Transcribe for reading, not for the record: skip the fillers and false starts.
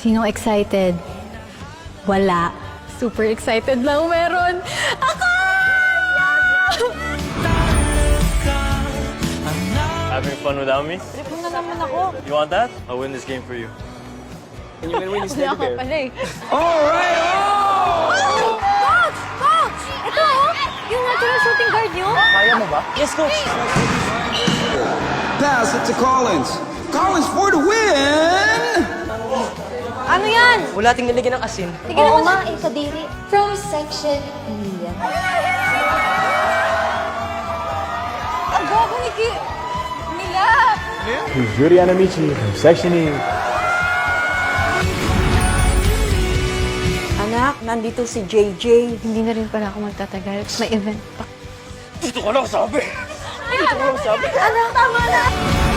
Sino excited? Wala. Super excited lang meron. Ako! Having fun without me? Trip mo na naman ako. You want that? I'll win this game for you. And you're gonna win this Wala teddy ka bear. pala eh. Coach! Coach! Ito oh! Yung natural shooting guard nyo? Kaya mo ba? Yes, coach. Pass it to Collins. Collins for the win! Ano yan? Wala ting nilagyan ng asin. Tignan mo nga eh, kadiri. From section E. Ang gago ni Mila! Juliana Amici from Section E. Anak, nandito si JJ. Hindi na rin pala ako magtatagal. May event pa. Dito ko lang sabi. Ano, tama na!